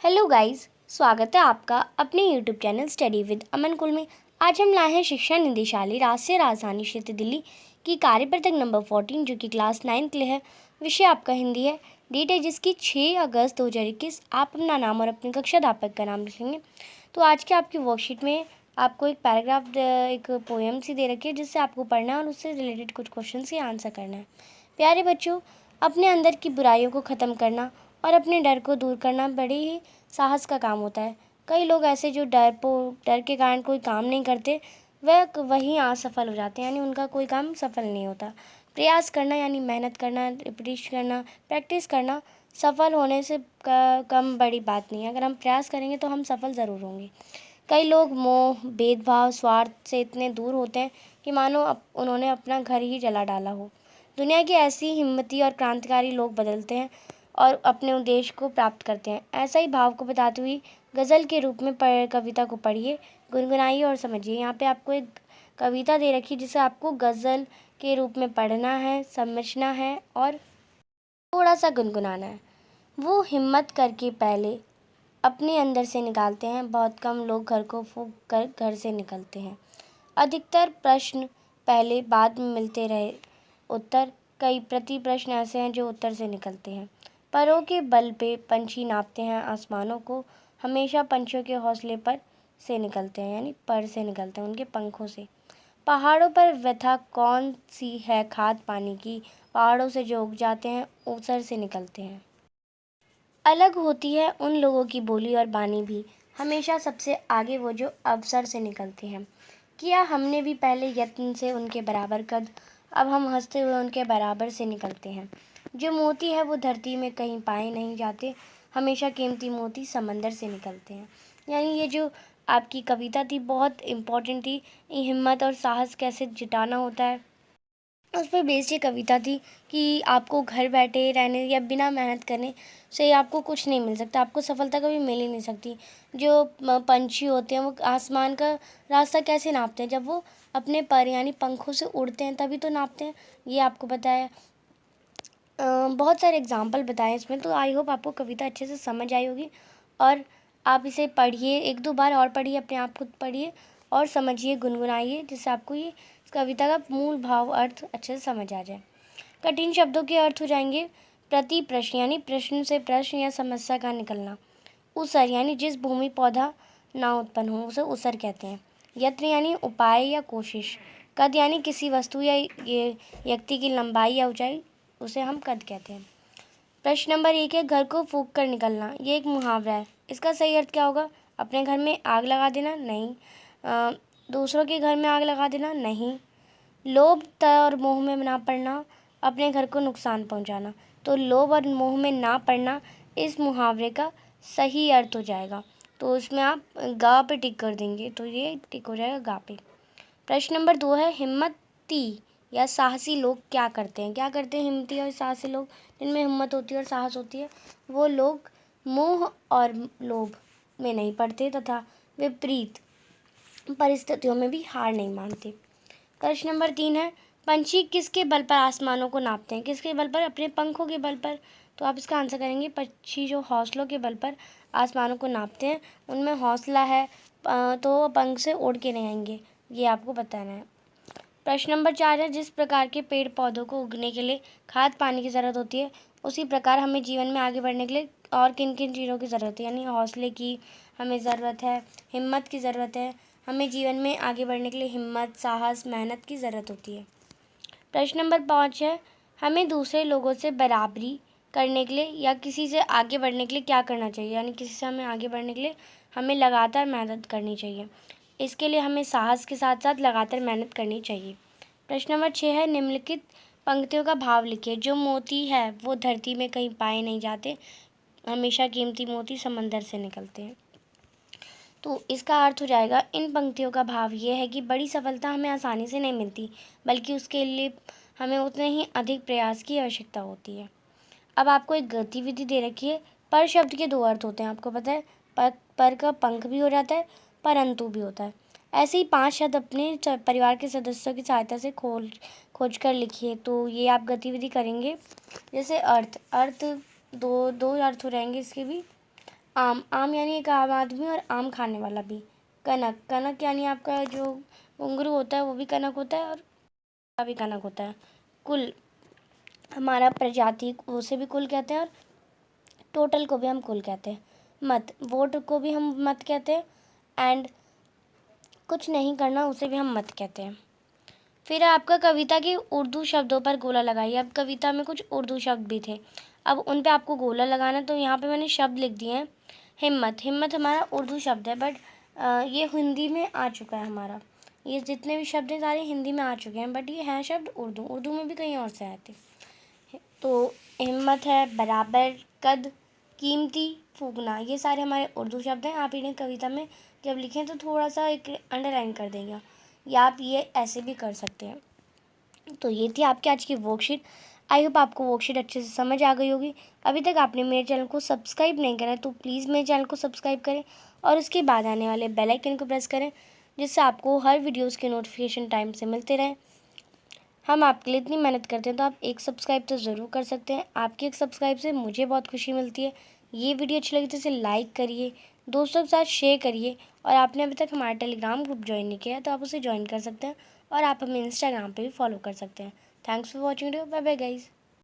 Hello guys, स्वागत है आपका अपने यूट्यूब चैनल स्टडी विद अमन कुल में। आज हम लाए हैं शिक्षा निदेशालय राष्ट्रीय राजधानी क्षेत्र दिल्ली की कार्यपत्रक नंबर 14 जो कि क्लास 9 के लिए है। विषय आपका हिंदी है। डेट है जिसकी 6 अगस्त 2021। आप अपना नाम और अपनी कक्षा अध्यापक का नाम लिखेंगे। तो आज के आपकी वर्कशीट में आपको एक पैराग्राफ एक पोएम सी दे रखी है जिससे आपको पढ़ना है और उससे रिलेटेड कुछ क्वेश्चन से आंसर करना है। प्यारे बच्चों, अपने अंदर की बुराइयों को ख़त्म करना और अपने डर को दूर करना बड़े ही साहस का काम होता है। कई लोग ऐसे जो डर के कारण कोई काम नहीं करते, वह वहीं असफल हो जाते हैं, यानी उनका कोई काम सफल नहीं होता। प्रयास करना यानी मेहनत करना, रिपीट करना, प्रैक्टिस करना सफल होने से कम बड़ी बात नहीं है। अगर हम प्रयास करेंगे तो हम सफल ज़रूर होंगे। कई लोग मोह, भेदभाव, स्वार्थ से इतने दूर होते हैं कि मानो उन्होंने अपना घर ही जला डाला हो। दुनिया की ऐसी हिम्मती और क्रांतिकारी लोग बदलते हैं और अपने उद्देश्य को प्राप्त करते हैं। ऐसा ही भाव को बताती हुई गज़ल के रूप में कविता को पढ़िए, गुनगुनाइए और समझिए। यहाँ पे आपको एक कविता दे रखी जिसे आपको गज़ल के रूप में पढ़ना है, समझना है और थोड़ा सा गुनगुनाना है। वो हिम्मत करके पहले अपने अंदर से निकालते हैं, बहुत कम लोग घर को फूंक कर घर से निकलते हैं। अधिकतर प्रश्न पहले बाद में मिलते रहे उत्तर। कई प्रति प्रश्न ऐसे हैं जो उत्तर से निकलते हैं। परों के बल पे पंछी नापते हैं आसमानों को, हमेशा पंछियों के हौसले पर से निकलते हैं, यानी पर से निकलते हैं, उनके पंखों से। पहाड़ों पर व्यथा कौन सी है खाद पानी की, पहाड़ों से जो उग जाते हैं ऊसर से निकलते हैं। अलग होती है उन लोगों की बोली और बानी भी, हमेशा सबसे आगे वो जो अवसर से निकलते हैं। किया हमने भी पहले यत्न से उनके बराबर कद, अब हम हंसते हुए उनके बराबर से निकलते हैं। जो मोती है वो धरती में कहीं पाए नहीं जाते, हमेशा कीमती मोती समंदर से निकलते हैं। यानी ये जो आपकी कविता थी बहुत इम्पोर्टेंट थी। हिम्मत और साहस कैसे जुटाना होता है उस पर बेस्ड ये कविता थी कि आपको घर बैठे रहने या बिना मेहनत करने से आपको कुछ नहीं मिल सकता, आपको सफलता कभी मिल ही नहीं सकती। जो पंछी होते हैं वो आसमान का रास्ता कैसे नापते हैं, जब वो अपने पर यानी पंखों से उड़ते हैं तभी तो नापते हैं। ये आपको पता है। बहुत सारे एग्जाम्पल बताए इसमें, तो आई होप आपको कविता अच्छे से समझ आई होगी और आप इसे पढ़िए, एक दो बार और पढ़िए, अपने आप खुद पढ़िए और समझिए, गुनगुनाइए, जिससे आपको ये कविता का मूल भाव अर्थ अच्छे से समझ आ जाए। कठिन शब्दों के अर्थ हो जाएंगे प्रति प्रश्न यानी प्रश्न से प्रश्न या समस्या का निकलना। उसर यानी जिस भूमि पौधा ना उत्पन्न हो उसे उसर कहते हैं। यत्न यानी उपाय या कोशिश। कद यानी किसी वस्तु या ये व्यक्ति की लंबाई या ऊंचाई, उसे हम कद कहते हैं। प्रश्न नंबर 1 है घर को फूंक कर निकलना। ये एक मुहावरा है, इसका सही अर्थ क्या होगा? अपने घर में आग लगा देना? नहीं। दूसरों के घर में आग लगा देना? नहीं। लोभ और मोह में ना पड़ना, अपने घर को नुकसान पहुंचाना। तो लोभ और मोह में ना पड़ना इस मुहावरे का सही अर्थ हो जाएगा, तो उसमें आप गा पे टिक कर देंगे, तो ये टिक हो जाएगा गा पे। प्रश्न नंबर 2 है हिम्मती या साहसी लोग क्या करते हैं? क्या करते हैं हिम्मती और साहसी लोग? जिनमें हिम्मत होती है और साहस होती है, वो लोग मोह और लोभ में नहीं पड़ते तथा विपरीत परिस्थितियों में भी हार नहीं मानते। प्रश्न नंबर 3 है पंछी किसके बल पर आसमानों को नापते हैं? किसके बल पर? अपने पंखों के बल पर। तो आप इसका आंसर करेंगे पंछी जो हौसलों के बल पर आसमानों को नापते हैं, उनमें हौसला है, तो वो पंख से उड़ के नहीं आएंगे, ये आपको बताना है। प्रश्न नंबर 4 है जिस प्रकार के पेड़ पौधों को उगने के लिए खाद पानी की ज़रूरत होती है, उसी प्रकार हमें जीवन में आगे बढ़ने के लिए और किन किन चीज़ों की ज़रूरत है? यानी हौसले की हमें ज़रूरत है, हिम्मत की ज़रूरत है। हमें जीवन में आगे बढ़ने के लिए हिम्मत, साहस, मेहनत की ज़रूरत होती है। प्रश्न नंबर 5 है हमें दूसरे लोगों से बराबरी करने के लिए या किसी से आगे बढ़ने के लिए क्या करना चाहिए? यानी किसी से हमें आगे बढ़ने के लिए हमें लगातार मेहनत करनी चाहिए। इसके लिए हमें साहस के साथ साथ लगातार मेहनत करनी चाहिए। प्रश्न नंबर 6 है निम्नलिखित पंक्तियों का भाव लिखिए। जो मोती है वो धरती में कहीं पाए नहीं जाते, हमेशा कीमती मोती समंदर से निकलते हैं। तो इसका अर्थ हो जाएगा इन पंक्तियों का भाव ये है कि बड़ी सफलता हमें आसानी से नहीं मिलती, बल्कि उसके लिए हमें उतने ही अधिक प्रयास की आवश्यकता होती है। अब आपको एक गतिविधि दे रखी है। पर शब्द के 2 अर्थ होते हैं, आपको पता है। पर का पंख भी हो जाता है, परंतु भी होता है। ऐसे ही 5 शब्द अपने परिवार के सदस्यों की सहायता से खोज कर लिखिए। तो ये आप गतिविधि करेंगे। जैसे अर्थ दो अर्थ हो जाएंगे इसके भी। आम, आम यानी एक आम आदमी और आम खाने वाला भी। कनक, कनक यानी आपका जो घुंघरू होता है वो भी कनक होता है और का भी कनक होता है। कुल, हमारा प्रजाति उसे भी कुल कहते हैं और टोटल को भी हम कुल कहते हैं। मत, वोट को भी हम मत कहते हैं एंड कुछ नहीं करना उसे भी हम मत कहते हैं। फिर आपका कविता के उर्दू शब्दों पर गोला लगाइए। अब कविता में कुछ उर्दू शब्द भी थे, अब उन पे आपको गोला लगाना है। तो यहाँ पे मैंने शब्द लिख दिए हैं। हिम्मत, हिम्मत हमारा उर्दू शब्द है बट ये हिंदी में आ चुका है हमारा। ये जितने भी शब्द हैं सारे हिंदी में आ चुके हैं बट ये हैं शब्द उर्दू, उर्दू में भी कहीं और से आए थे। तो हिम्मत है, बराबर, कद, कीमती, फूकना, ये सारे हमारे उर्दू शब्द हैं। आप इन्हें कविता में जब लिखें तो थोड़ा सा एक अंडरलाइन कर देंगे या आप ये ऐसे भी कर सकते हैं। तो ये थी आपकी आज की वर्कशीट। आई होप आपको वर्कशीट अच्छे से समझ आ गई होगी। अभी तक आपने मेरे चैनल को सब्सक्राइब नहीं करा है तो प्लीज़ मेरे चैनल को सब्सक्राइब करें और उसके बाद आने वाले बेल आइकन को प्रेस करें, जिससे आपको हर वीडियोज़ के नोटिफिकेशन टाइम से मिलते रहें। हम आपके लिए इतनी मेहनत करते हैं तो आप एक सब्सक्राइब तो ज़रूर कर सकते हैं। आपकी एक सब्सक्राइब से मुझे बहुत खुशी मिलती है। ये वीडियो अच्छी लगी तो इसे लाइक करिए, दोस्तों के साथ शेयर करिए और आपने अभी तक हमारा टेलीग्राम ग्रुप ज्वाइन नहीं किया है तो आप उसे ज्वाइन कर सकते हैं और आप हमें इंस्टाग्राम पे भी फॉलो कर सकते हैं। Thanks for watching video. Bye bye guys.